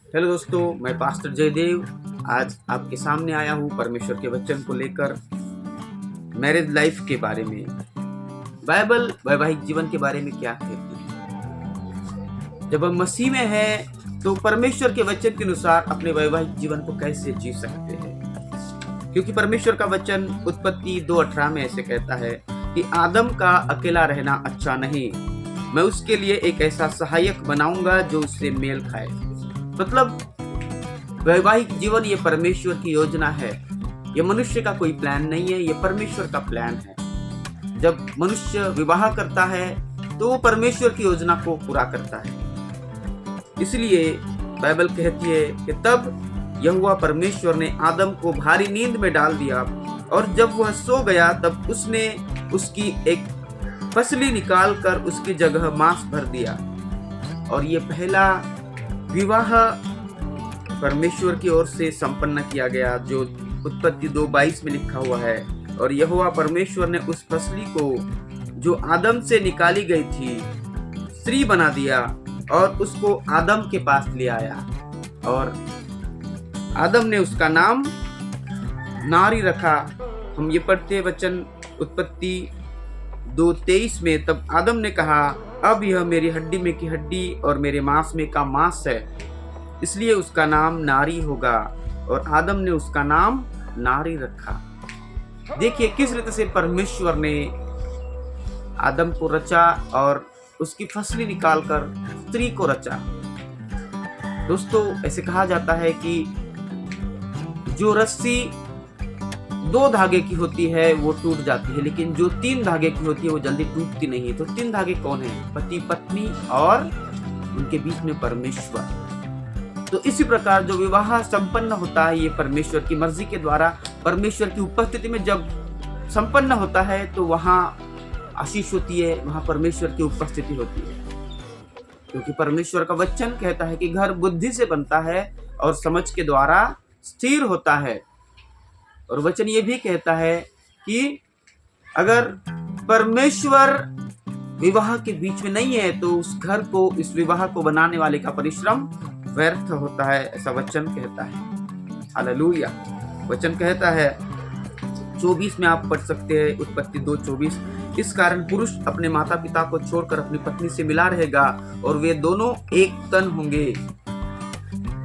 Hello दोस्तों, मैं pastor Jaydev आज आपके सामने आया हूँ परमेश्वर के वचन को लेकर मैरिज लाइफ के बारे में। बाइबल वैवाहिक जीवन के बारे में क्या कहती है। जब हम मसीह में हैं तो परमेश्वर के वचन के अनुसार अपने वैवाहिक जीवन को कैसे जी सकते हैं, क्योंकि परमेश्वर का वचन उत्पत्ति 2:18 में ऐसे कहता है कि आदम का अकेला रहना अच्छा नहीं, मैं उसके लिए एक ऐसा सहायक बनाऊंगा जो उससे मेल खाए। मतलब वैवाहिक जीवन ये परमेश्वर की योजना है, ये मनुष्य का कोई प्लान नहीं है, ये परमेश्वर का प्लान है। जब मनुष्य विवाह करता है तो वो परमेश्वर की योजना को पूरा करता है। इसलिए बाइबल कहती है कि तब यहोवा परमेश्वर ने आदम को भारी नींद में डाल दिया और जब वह सो गया तब उसने उसकी एक फसली निकालकर उसकी जगह मांस भर दिया। और ये पहला विवाह परमेश्वर की ओर से संपन्न किया गया, जो उत्पत्ति 2:22 में लिखा हुआ है। और यहोवा परमेश्वर ने उस फसली को जो आदम से निकाली गई थी स्त्री बना दिया और उसको आदम के पास ले आया और आदम ने उसका नाम नारी रखा। हम ये पढ़ते वचन उत्पत्ति 2:23 में, तब आदम ने कहा अब यह मेरी हड्डी में की हड्डी और मेरे मांस में का मांस है, इसलिए उसका नाम नारी होगा। और आदम ने उसका नाम नारी रखा। देखिए किस रीति से परमेश्वर ने आदम को रचा और उसकी फसली निकालकर स्त्री को रचा। दोस्तों, ऐसे कहा जाता है कि जो रस्सी 2 धागे की होती है वो टूट जाती है, लेकिन जो 3 धागे की होती है वो जल्दी टूटती नहीं। तो 3 धागे कौन है? पति पत्नी और उनके बीच में परमेश्वर। तो इसी प्रकार जो विवाह संपन्न होता है ये परमेश्वर की मर्जी के द्वारा, परमेश्वर की उपस्थिति में जब संपन्न होता है तो वहाँ आशीष होती है, वहाँ परमेश्वर की उपस्थिति होती है। क्योंकि परमेश्वर का वचन कहता है कि घर बुद्धि से बनता है और समझ के द्वारा स्थिर होता है। और वचन ये भी कहता है कि अगर परमेश्वर विवाह के बीच में नहीं है तो उस घर को, इस विवाह को बनाने वाले का परिश्रम व्यर्थ होता है, ऐसा वचन कहता है। हालेलुया। वचन कहता है 24 में आप पढ़ सकते हैं, उत्पत्ति 2:24, इस कारण पुरुष अपने माता पिता को छोड़कर अपनी पत्नी से मिला रहेगा और वे दोनों एक तन होंगे।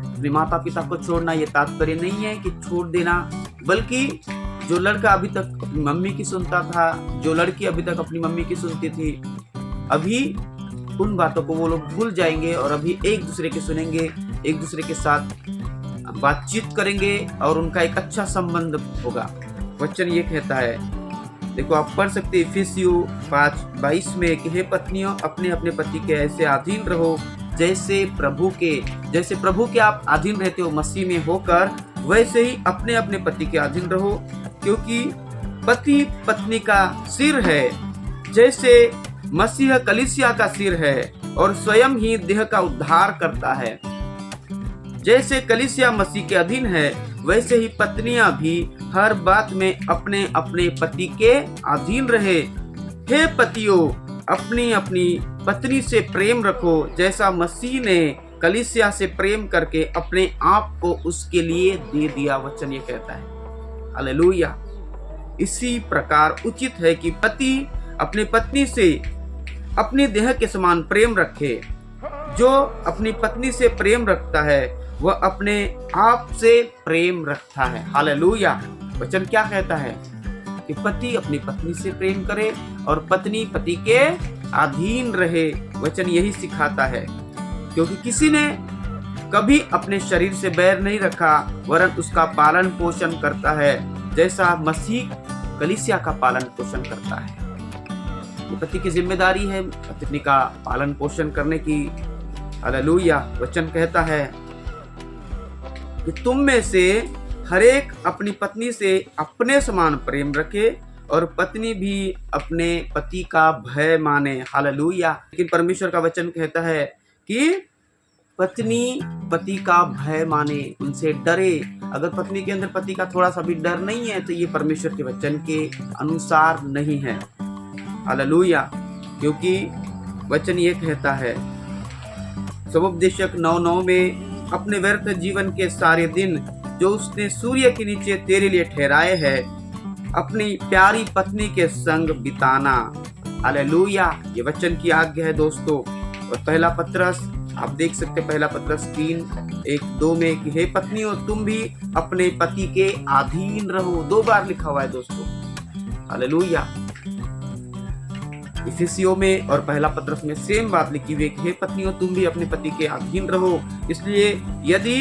अपने माता पिता को छोड़ना ये तात्पर्य नहीं है कि छोड़ देना, बल्कि जो लड़का अभी तक अपनी मम्मी की सुनता था, जो लड़की अभी तक अपनी मम्मी की सुनती थी, अभी उन बातों को वो लोग भूल जाएंगे और अभी एक दूसरे के सुनेंगे, एक दूसरे के साथ बातचीत करेंगे और उनका एक अच्छा संबंध होगा। वचन ये कहता है, देखो आप पढ़ सकते हैं इफिसियों 5:22 में कि हे पत्नियों अपने अपने पति के ऐसे अधीन रहो जैसे प्रभु के आप अधीन रहते हो मसीह में होकर, वैसे ही अपने अपने पति के अधीन रहो, क्योंकि पति पत्नी का सिर है, जैसे मसीह कलीसिया का सिर है और स्वयं ही देह का उद्धार करता है। जैसे कलीसिया मसीह के अधीन है वैसे ही पत्नियां भी हर बात में अपने अपने पति के अधीन रहे। हे पतियों अपनी अपनी पत्नी से प्रेम रखो जैसा मसीह ने कलीसिया से प्रेम करके अपने आप को उसके लिए दे दिया। वचन ये कहता है। हालेलुया। इसी प्रकार उचित है कि पति अपनी पत्नी से अपने देह के समान प्रेम रखे। जो अपनी पत्नी से प्रेम रखता है वह अपने आप से प्रेम रखता है। हालेलुया। वचन क्या कहता है कि पति अपनी पत्नी से प्रेम करे और पत्नी पति के अधीन रहे। वचन यही सिखाता है, क्योंकि किसी ने कभी अपने शरीर से बैर नहीं रखा वरन उसका पालन पोषण करता है, जैसा मसीह कलीसिया का पालन पोषण करता है। ये पति की जिम्मेदारी है पत्नी का पालन पोषण करने की। हालेलुया। वचन कहता है कि तुम में से हरेक अपनी पत्नी से अपने समान प्रेम रखे और पत्नी भी अपने पति का भय माने। हालेलुया। लेकिन परमेश्वर का वचन कहता है कि पत्नी पति का भय माने, उनसे डरे। अगर पत्नी के अंदर पति का थोड़ा सा भी डर नहीं है तो ये परमेश्वर के वचन के अनुसार नहीं है। हालेलुया। क्योंकि वचन ये कहता है, सबोपदेशक 9:9 में अपने व्यर्थ जीवन के सारे दिन जो उसने सूर्य के नीचे तेरे लिए ठहराए हैं अपनी प्यारी पत्नी के संग बिताना। हालेलुया, ये वचन की आज्ञा है दोस्तों। और पहला पत्रस आप देख सकते हैं, पहला पत्रस 3:1-2 में कि हे पत्नियों तुम भी अपने पति के अधीन रहो। 2 बार लिखा हुआ है दोस्तों। हालेलुया। इफिसियों में और पहला पत्रस में सेम बात लिखी हुई है कि हे पत्नियों तुम भी अपने पति के अधीन रहो। इसलिए यदि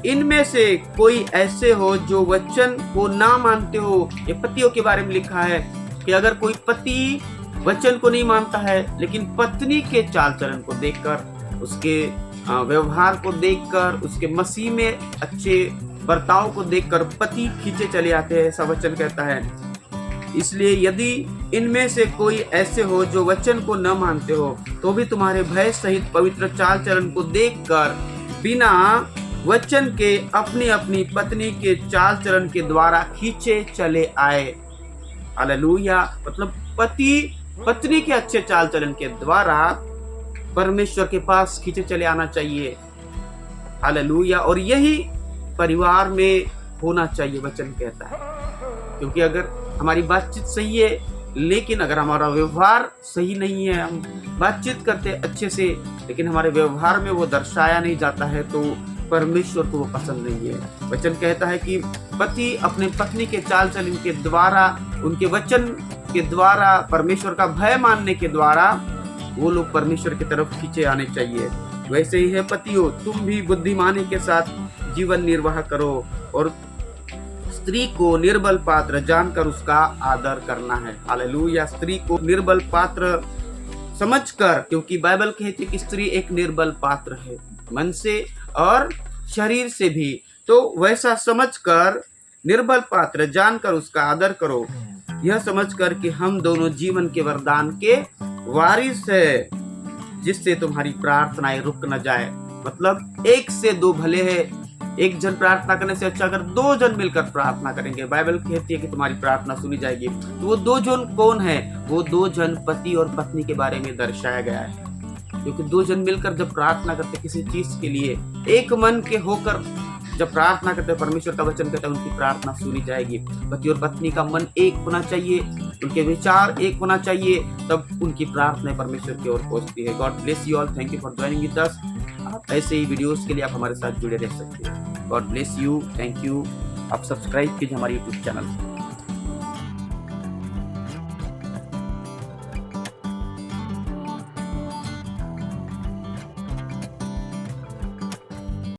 इनमें से कोई ऐसे हो जो वचन को ना मानते हो, ये पतियों के बारे में लिखा है कि अगर कोई पति वचन को नहीं मानता है लेकिन पत्नी के चाल चलन को देखकर, उसके व्यवहार को देखकर, उसके मसीह में अच्छे बर्ताव को देखकर पति खींचे चले आते हैं, ऐसा वचन कहता है। इसलिए यदि इनमें से कोई ऐसे हो जो वचन को न मानते हो तो भी तुम्हारे भय सहित पवित्र चाल चलन को देखकर बिना वचन के अपनी अपनी पत्नी के चाल चलन के द्वारा खींचे चले आए। हालेलुया। मतलब पति पत्नी के अच्छे चाल चलन के द्वारा परमेश्वर के पास खींचे चले आना चाहिए। हालेलुया। और यही परिवार में होना चाहिए, वचन कहता है। क्योंकि अगर हमारी बातचीत सही है लेकिन अगर हमारा व्यवहार सही नहीं है, हम बातचीत करते अच्छे से लेकिन हमारे व्यवहार में वो दर्शाया नहीं जाता है, तो परमेश्वर को वो पसंद नहीं है। वचन कहता है कि पति अपने पत्नी के चाल चलन के द्वारा, उनके वचन के द्वारा, परमेश्वर का भय मानने के द्वारा वो लोग परमेश्वर की तरफ खींचे आने चाहिए। वैसे ही है पतियों, तुम भी बुद्धिमानी के साथ जीवन निर्वाह करो और स्त्री को निर्बल पात्र जानकर उसका आदर करना है। हालेलुया। स्त्री को निर्बल पात्र समझकर, क्योंकि बाइबल कहती है कि स्त्री एक निर्बल पात्र है, मन से और शरीर से भी, तो वैसा समझकर निर्बल पात्र जानकर उसका आदर करो, यह समझकर कि हम दोनों जीवन के वरदान के वारिस है, जिससे तुम्हारी प्रार्थनाएं रुक न जाए। मतलब 1 से 2 भले है, एक जन प्रार्थना करने से अच्छा अगर 2 जन मिलकर प्रार्थना करेंगे, बाइबल कहती है कि तुम्हारी प्रार्थना सुनी जाएगी। तो वो 2 जन कौन है? वो 2 जन पति और पत्नी के बारे में दर्शाया गया है। क्योंकि 2 जन मिलकर जब प्रार्थना करते किसी चीज के लिए, एक मन के होकर जब प्रार्थना करते, परमेश्वर का वचन कहता है उनकी प्रार्थना सुनी जाएगी। पति और पत्नी का मन एक होना चाहिए, उनके विचार एक होना चाहिए, तब उनकी प्रार्थना परमेश्वर की ओर पहुंचती है। God bless you all. Thank you for joining with us. आप ऐसे ही वीडियोस के लिए आप हमारे साथ जुड़े रह सकते हैं। God bless you. Thank you. आप सब्सक्राइब कीजिए हमारे यूट्यूब चैनल।